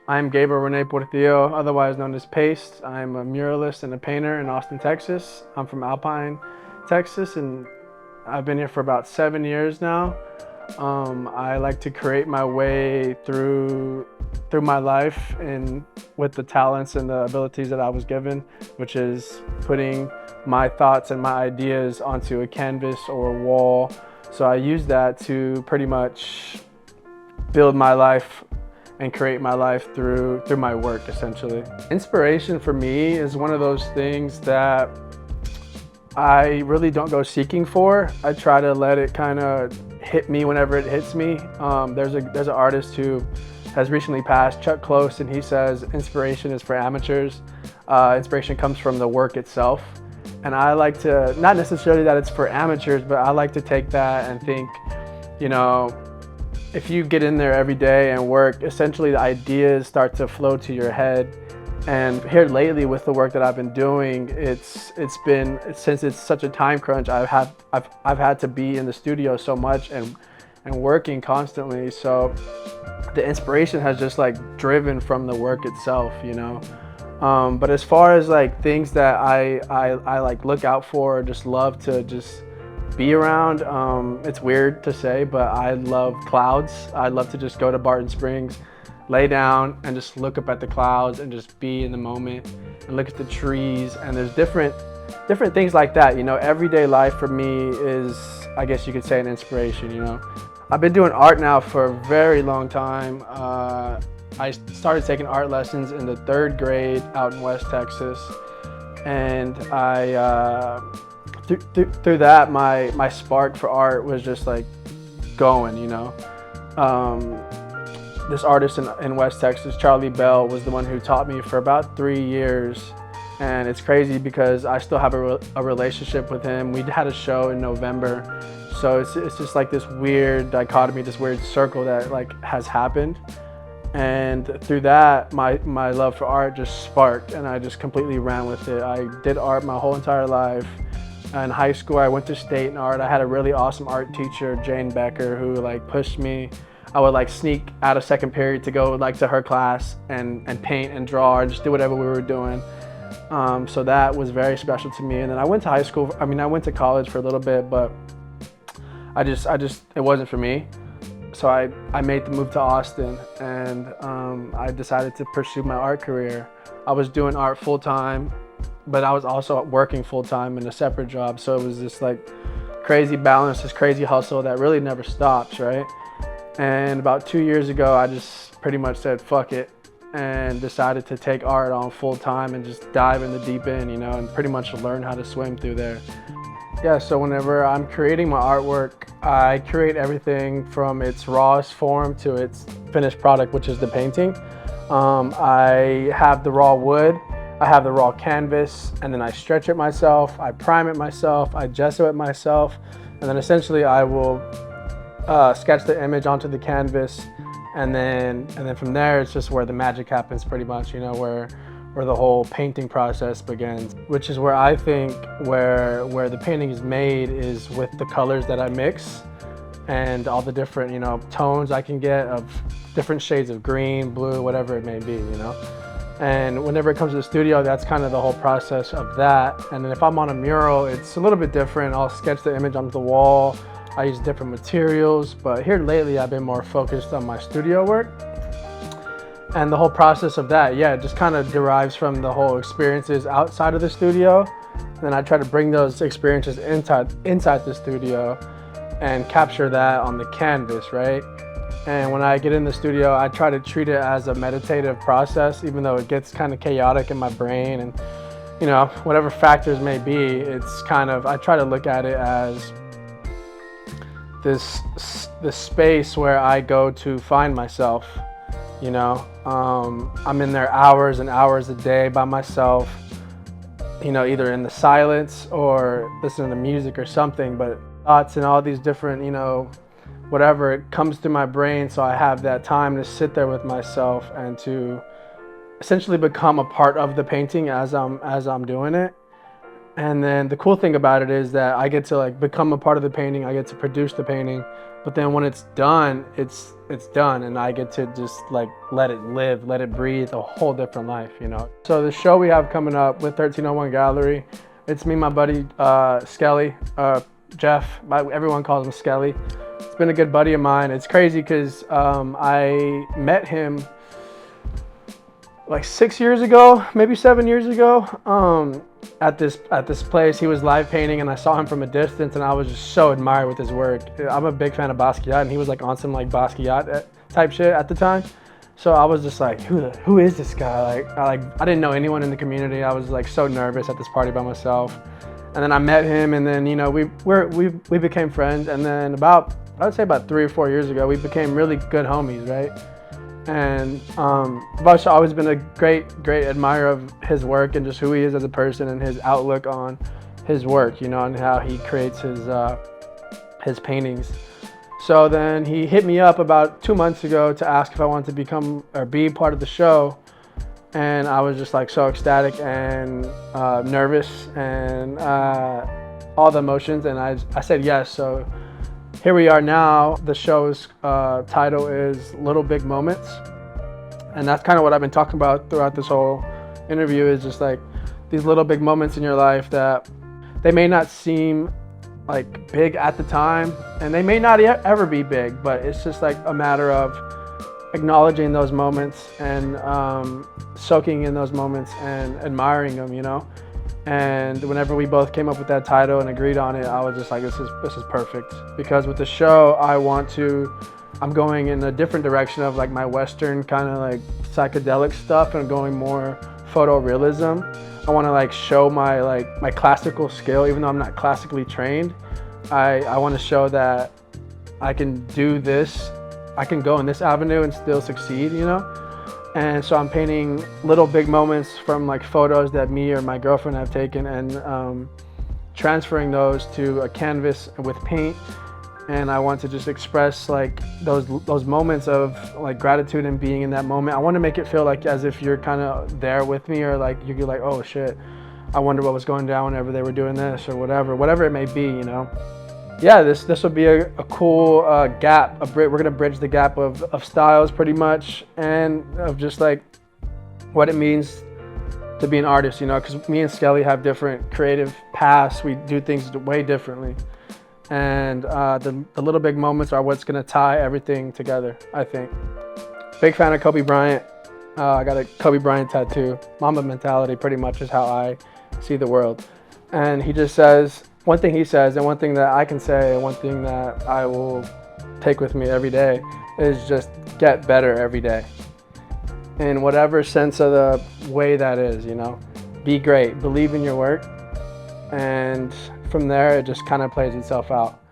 I'm Gabriel Portillo, otherwise known as Paste. I'm a muralist and a painter in Austin, Texas. I'm from Alpine, Texas, and I've been here for about 7 years now. I like to create my way through my life and with the talents and the abilities that I was given, which is putting my thoughts and my ideas onto a canvas or a wall. So I use that to pretty much build my life and create my life through my work, essentially. Inspiration for me is one of those things that I really don't go seeking for. I try to let it kind of hit me whenever it hits me. There's an artist who has recently passed, Chuck Close, and he says inspiration is for amateurs. Inspiration comes from the work itself. And I like to, not necessarily that it's for amateurs, but I like to take that and think, you know, if you get in there every day and work, essentially the ideas start to flow to your head. And here lately with the work that I've been doing, it's been, since it's such a time crunch, I've had to be in the studio so much and working constantly. So the inspiration has just like driven from the work itself, you know. But as far as like things that I like look out for or just love to just be around, it's weird to say, but I love clouds. I love to just go to Barton Springs, lay down and just look up at the clouds and just be in the moment and look at the trees. And there's different things like that, you know. Everyday life for me is, I guess you could say, an inspiration, you know. I've been doing art now for a very long time. I started taking art lessons in the 3rd grade out in West Texas, and through that, my spark for art was just like going, you know. This artist in West Texas, Charlie Bell, was the one who taught me for about 3 years. And it's crazy because I still have a relationship with him. We had a show in November. So it's just like this weird dichotomy, this weird circle that like has happened. And through that, my love for art just sparked and I just completely ran with it. I did art my whole entire life. In high school, I went to state in art. I had a really awesome art teacher, Jane Becker, who like pushed me. I would like sneak out of second period to go like to her class and paint and draw and just do whatever we were doing. So that was very special to me. And then I went to high school. I mean, I went to college for a little bit, but I just it wasn't for me. So I made the move to Austin, and I decided to pursue my art career. I was doing art full time, but I was also working full time in a separate job. So it was this like crazy balance, this crazy hustle that really never stops, right? And about 2 years ago, I just pretty much said, fuck it, and decided to take art on full time and just dive in the deep end, you know, and pretty much learn how to swim through there. Yeah, so whenever I'm creating my artwork, I create everything from its rawest form to its finished product, which is the painting. I have the raw wood, I have the raw canvas, and then I stretch it myself, I prime it myself, I gesso it myself, and then essentially I will sketch the image onto the canvas, and then from there it's just where the magic happens, pretty much, you know, where the whole painting process begins, which is where I think where the painting is made is with the colors that I mix and all the different, you know, tones I can get of different shades of green, blue, whatever it may be, you know. And whenever it comes to the studio, that's kind of the whole process of that. And then if I'm on a mural, it's a little bit different. I'll sketch the image onto the wall. I use different materials, but here lately I've been more focused on my studio work. And the whole process of that, yeah, it just kind of derives from the whole experiences outside of the studio. Then I try to bring those experiences inside the studio and capture that on the canvas, right? And when I get in the studio, I try to treat it as a meditative process, even though it gets kind of chaotic in my brain and, you know, whatever factors may be, it's kind of, I try to look at it as this space where I go to find myself, you know. I'm in there hours and hours a day by myself, you know, either in the silence or listening to music or something, but thoughts and all these different, you know, whatever, it comes to my brain. So I have that time to sit there with myself and to essentially become a part of the painting as I'm doing it. And then the cool thing about it is that I get to like become a part of the painting. I get to produce the painting, but then when it's done, it's done, and I get to just like let it live, let it breathe a whole different life, you know. So the show we have coming up with 1301 Gallery, it's me and my buddy Skelly, Jeff. Everyone calls him Skelly. It's been a good buddy of mine. It's crazy because I met him like 6 years ago, maybe 7 years ago, at this place. He was live painting, and I saw him from a distance, and I was just so admired with his work. I'm a big fan of Basquiat, and he was like on some like Basquiat type shit at the time. So I was just like, who is this guy? I didn't know anyone in the community. I was like so nervous at this party by myself. And then I met him, and then, you know, we became friends. And then I would say about 3 or 4 years ago, we became really good homies, right? And I've also always been a great admirer of his work and just who he is as a person and his outlook on his work, you know, and how he creates his paintings. So then he hit me up about 2 months ago to ask if I wanted to become or be part of the show. And I was just like so ecstatic and nervous and all the emotions, and I said yes. So here we are now. The show's title is Little Big Moments. And that's kind of what I've been talking about throughout this whole interview, is just like these little big moments in your life that they may not seem like big at the time, and they may not ever be big, but it's just like a matter of acknowledging those moments and soaking in those moments and admiring them, you know? And whenever we both came up with that title and agreed on it, I was just like, this is perfect. Because with the show, I'm going in a different direction of like my Western kind of like psychedelic stuff, and going more photorealism. I want to like show my classical skill, even though I'm not classically trained. I want to show that I can do this, I can go in this avenue and still succeed, you know? And so I'm painting little big moments from like photos that me or my girlfriend have taken, and transferring those to a canvas with paint. And I want to just express like those moments of like gratitude and being in that moment. I want to make it feel like as if you're kind of there with me, or like you're like, oh shit, I wonder what was going down whenever they were doing this, or whatever it may be, you know? Yeah, this will be a cool gap. We're gonna bridge the gap of styles pretty much, and of just like what it means to be an artist, you know, because me and Skelly have different creative paths. We do things way differently. And the little big moments are what's gonna tie everything together, I think. Big fan of Kobe Bryant. I got a Kobe Bryant tattoo. Mamba mentality pretty much is how I see the world. And he just says, one thing he says, and one thing that I can say, and one thing that I will take with me every day, is just get better every day. In whatever sense of the way that is, you know. Be great, believe in your work, and from there it just kind of plays itself out.